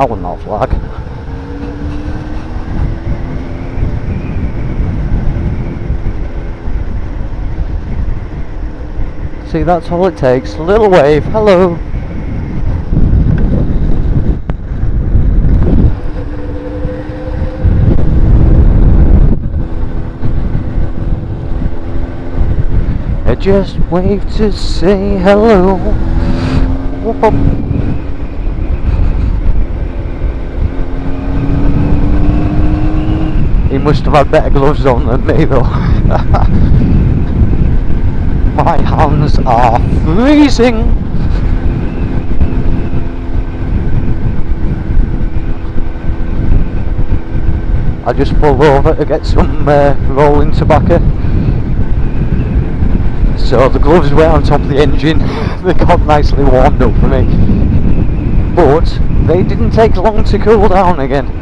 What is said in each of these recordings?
That wasn't our flag. See, that's all it takes. A little wave. Hello. I just wave to say hello. Whoop up. He must have had better gloves on than me though. My hands are freezing. I just pulled over to get some rolling tobacco. So the gloves were on top of the engine. They got nicely warmed up for me. But they didn't take long to cool down again.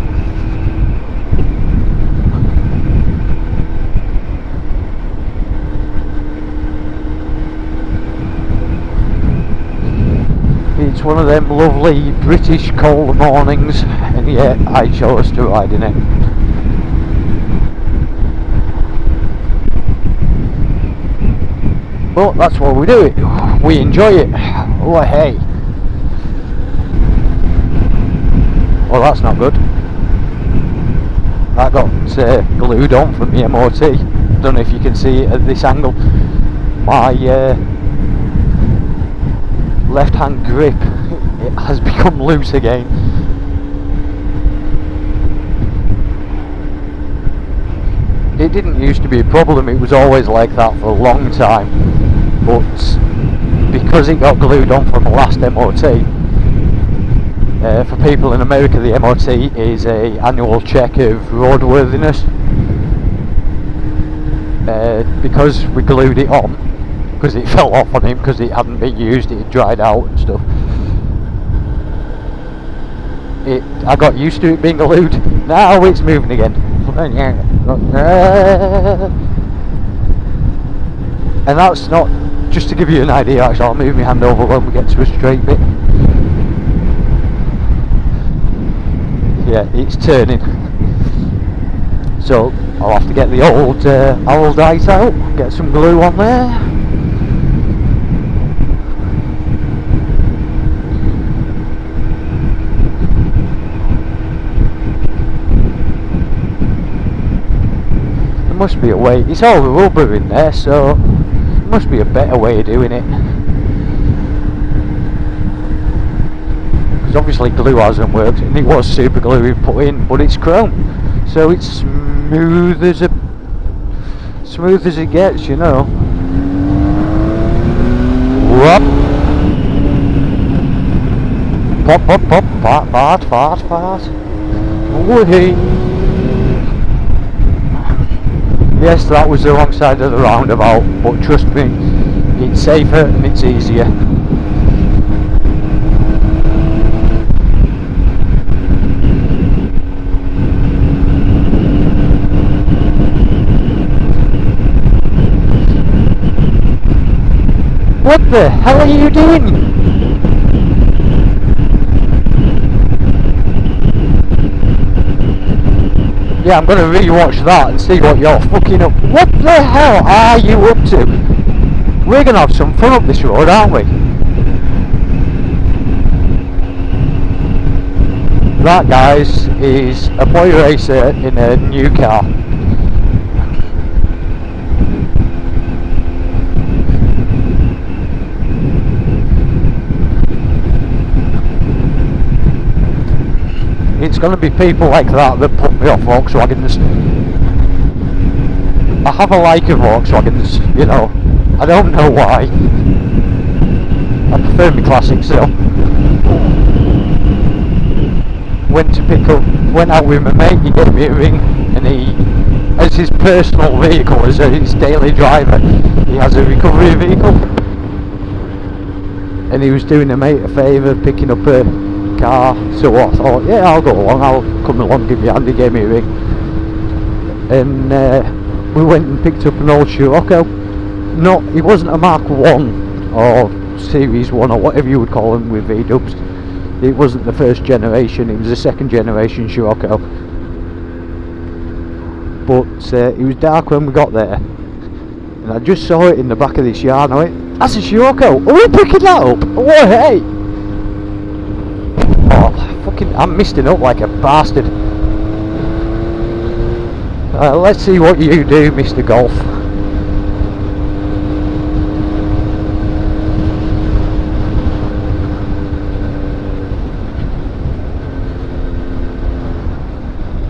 It's one of them lovely British cold mornings, and yet I chose to ride in it. But that's why we do it. We enjoy it. Oh hey. Well, that's not good. That got glued on from the MOT. Don't know if you can see it at this angle. My left hand grip, it has become loose again. It didn't used to be a problem, it was always like that for a long time, but because it got glued on from the last MOT, for people in America the MOT is a annual check of roadworthiness. Because we glued it on, because it fell off on him because it hadn't been used, it had dried out and stuff. I got used to it being glued. Now it's moving again. And that's not, just to give you an idea actually, I'll move my hand over when we get to a straight bit. Yeah, it's turning. So I'll have to get the old Araldite out, get some glue on there. Must be a way, it's all rubber in there, so there must be a better way of doing it, because obviously glue hasn't worked, and it was super glue we put in, but it's chrome, so it's smooth as it gets, you know. Whoop. Pop pop pop, fart fart fart. Woohoo. Yes, that was the wrong side of the roundabout, but trust me, it's safer and it's easier. What the hell are you doing? Yeah, I'm going to rewatch that and see what you're fucking up. What the hell are you up to? We're going to have some fun up this road, aren't we? That, guys, is a boy racer in a new car. It's going to be people like that that put me off Volkswagens. I have a like of Volkswagens, you know. I don't know why. I prefer my classics though. Went out with my mate, he gave me a ring, and he, as his personal vehicle, as his daily driver, he has a recovery vehicle. And he was doing a mate a favour, picking up a car, so I thought, yeah, I'll go along, I'll come along, give you a hand. He gave me a ring, and we went and picked up an old Scirocco. No, it wasn't a Mark 1 or Series 1 or whatever you would call them with V-dubs. It wasn't the first generation, it was the second generation Scirocco. But it was dark when we got there, and I just saw it in the back of this yard, and I went, that's a Scirocco, are we picking that up? Oh hey! Oh, fucking, I'm misting up like a bastard. Let's see what you do, Mr. Golf.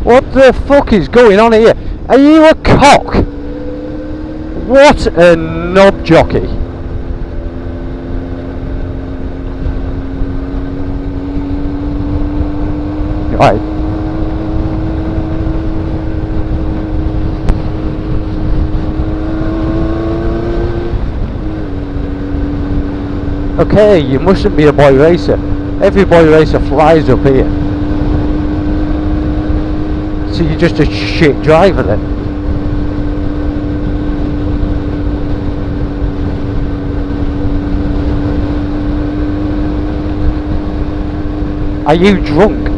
What the fuck is going on here? Are you a cock? What a knob jockey. Right. Okay, you mustn't be a boy racer. Every boy racer flies up here. So you're just a shit driver then. Are you drunk?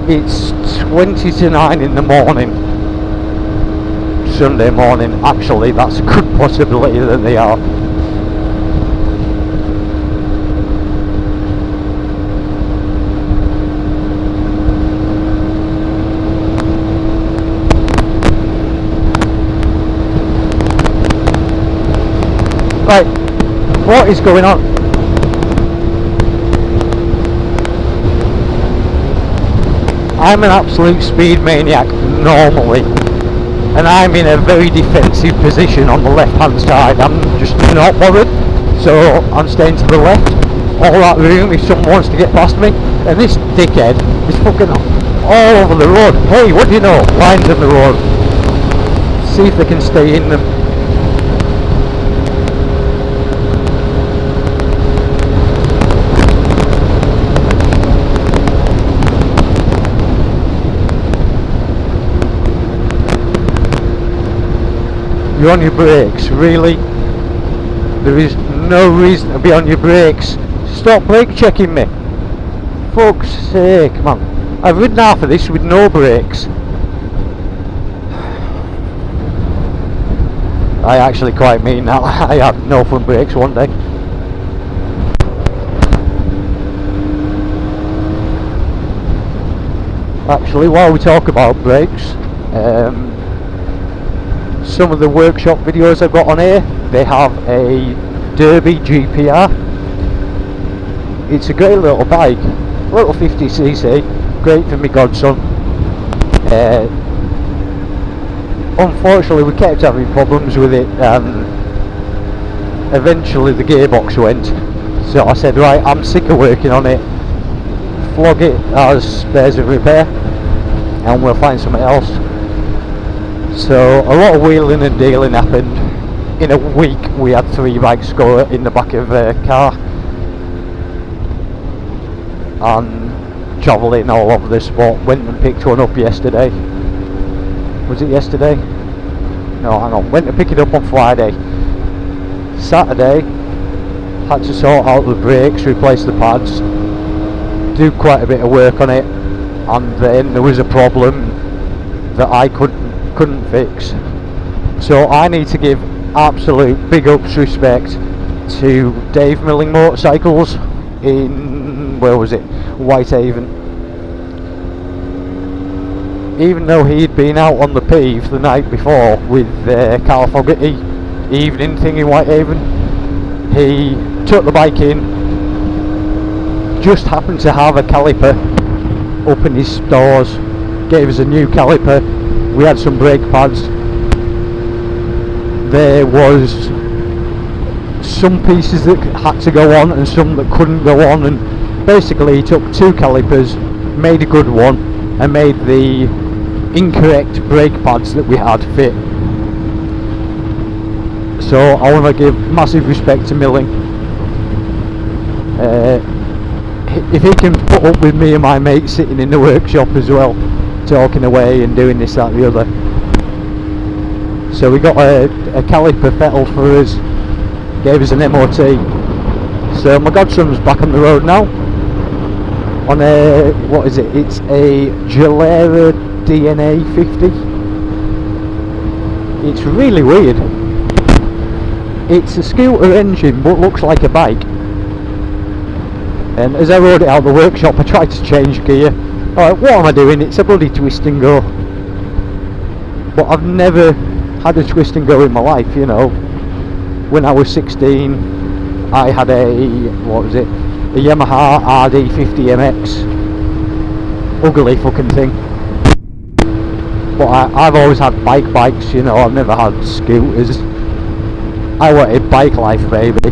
It's 20 to 9 in the morning. Sunday morning. Actually, that's a good possibility that they are. Right, what is going on? I'm an absolute speed maniac normally, and I'm in a very defensive position on the left hand side. I'm just not bothered, so I'm staying to the left, all that room if someone wants to get past me, and this dickhead is fucking all over the road. Hey, what do you know? Lines in the road. See if they can stay in them. You're on your brakes, really? There is no reason to be on your brakes. Stop brake checking me. Fuck's sake, man. I've ridden half of this with no brakes. I actually quite mean that. I had no front brakes one day. Actually, while we talk about brakes, some of the workshop videos I've got on here, they have a Derby GPR. It's a great little bike, little 50cc, great for my godson. Unfortunately we kept having problems with it, and eventually the gearbox went, so I said, right, I'm sick of working on it, flog it as spares of repair and we'll find something else. So a lot of wheeling and dealing happened. In a week we had 3 bikes go in the back of a car and travelling all over the spot. Went and picked one up yesterday. Was it yesterday? No, hang on. Went to pick it up on Friday. Saturday had to sort out the brakes, replace the pads, do quite a bit of work on it, and then there was a problem that I couldn't fix. So I need to give absolute big ups respect to Dave Milling Motorcycles in, where was it, Whitehaven. Even though he'd been out on the Peeve the night before with Carl Fogarty evening thing in Whitehaven, he took the bike in, just happened to have a caliper up in his stores, gave us a new caliper. We had some brake pads. There was some pieces that had to go on and some that couldn't go on, and basically he took 2 calipers, made a good one, and made the incorrect brake pads that we had fit. So I want to give massive respect to Milling. If he can put up with me and my mate sitting in the workshop as well, talking away and doing this, that, the other. So we got a caliper fettled for us, gave us an MOT, So my godson's back on the road now. On a, what is it? It's a Gilera DNA 50. It's really weird. It's a scooter engine but looks like a bike. And as I rode it out the workshop, I tried to change gear. Alright, what am I doing? It's a bloody twist and go. But I've never had a twist and go in my life, you know. When I was 16, I had a, what was it? A Yamaha RD50MX. Ugly fucking thing. But I've always had bikes, you know, I've never had scooters. I wanted bike life, baby.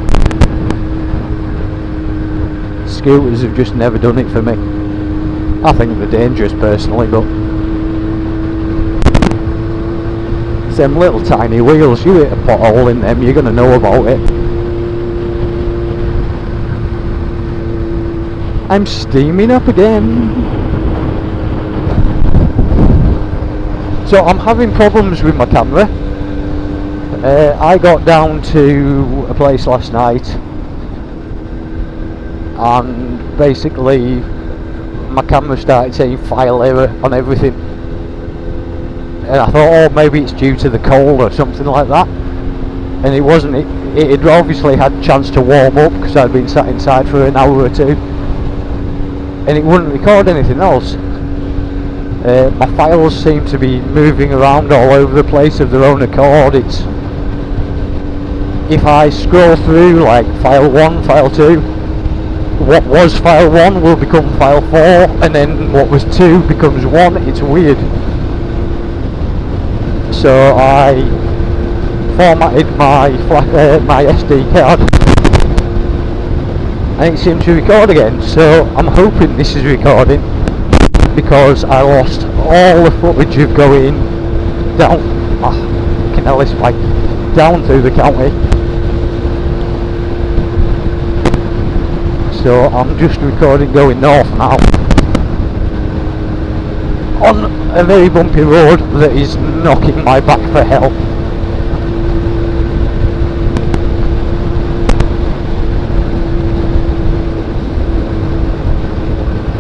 Scooters have just never done it for me. I think they're dangerous personally, but it's them little tiny wheels, you hit a pothole in them, you're gonna know about it. I'm steaming up again. So I'm having problems with my camera. I got down to a place last night and basically my camera started saying file error on everything, and I thought, oh, maybe it's due to the cold or something like that, and it wasn't. It had obviously had a chance to warm up because I'd been sat inside for an hour or two, and it wouldn't record anything else. My files seem to be moving around all over the place of their own accord. It's, if I scroll through like file 1, file 2, what was file 1 will become file 4, and then what was 2 becomes 1. It's weird. So I formatted my my SD card, and it seems to record again. So I'm hoping this is recording, because I lost all the footage of going down, fucking hell, this bike, down through the county. So I'm just recording going north now on a very bumpy road that is knocking my back for hell.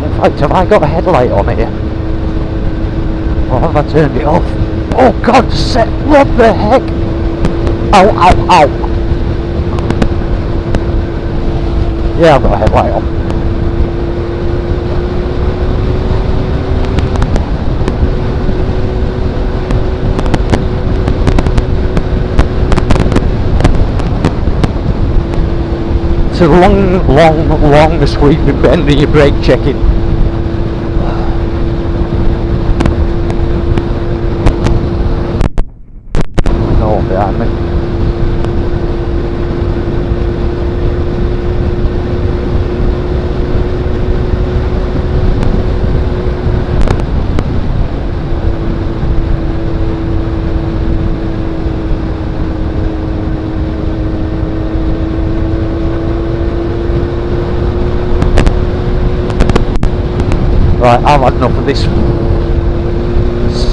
In fact, have I got a headlight on here? Or have I turned it off? Oh God, what the heck? Ow, ow, ow. Yeah, I've got a headlight on. It's a long sweeping bend and your brake checking. No one behind me. Right, I've had enough of this.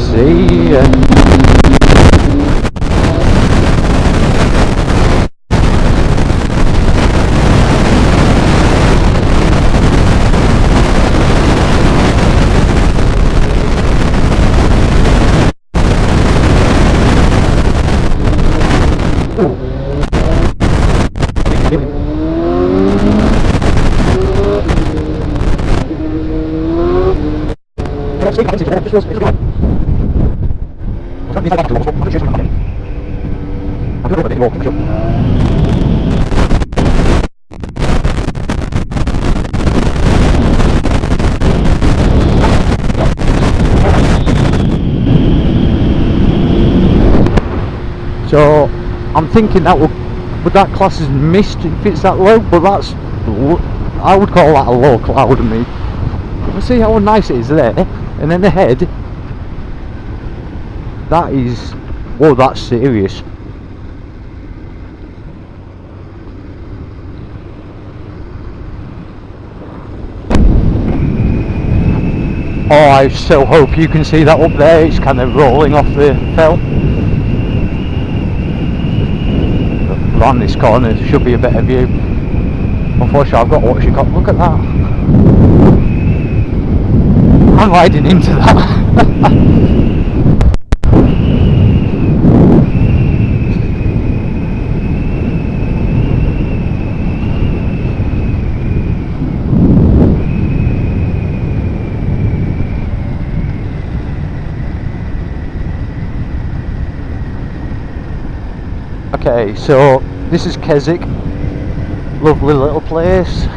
See ya. So I'm thinking that would that class as mist if it's that low, but that's, I would call that a low cloud to me. But see how nice it is there, and then ahead, that is, whoa, that's serious. Oh, I so hope you can see that up there. It's kind of rolling off the fell. Around this corner should be a better view. Unfortunately, I've got what she got. Look at that. I'm riding into that. Okay, so this is Keswick. Lovely little place.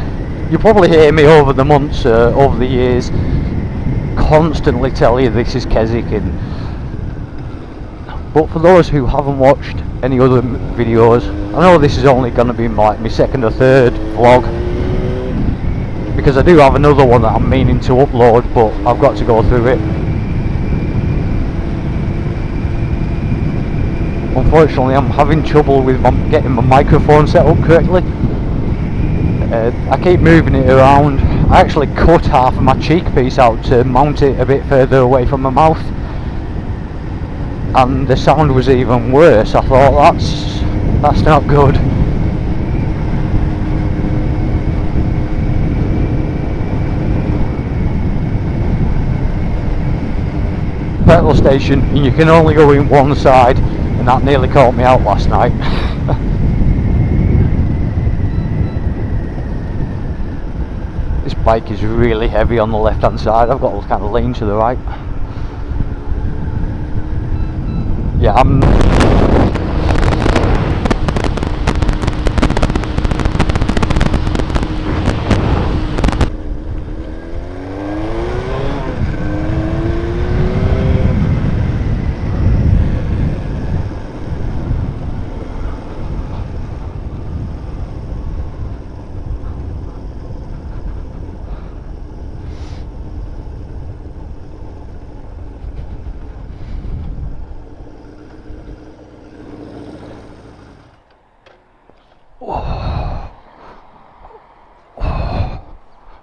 You probably hear me over the months, over the years, constantly tell you this is Keswick. But for those who haven't watched any other videos, I know this is only going to be like my second or third vlog, because I do have another one that I'm meaning to upload, but I've got to go through it. Unfortunately, I'm having trouble with getting my microphone set up correctly. I keep moving it around. I actually cut half of my cheek piece out to mount it a bit further away from my mouth, and the sound was even worse. I thought that's not good. Petrol station, and you can only go in one side, and that nearly caught me out last night. This bike is really heavy on the left hand side. I've got to kind of lean to the right. Yeah, I'm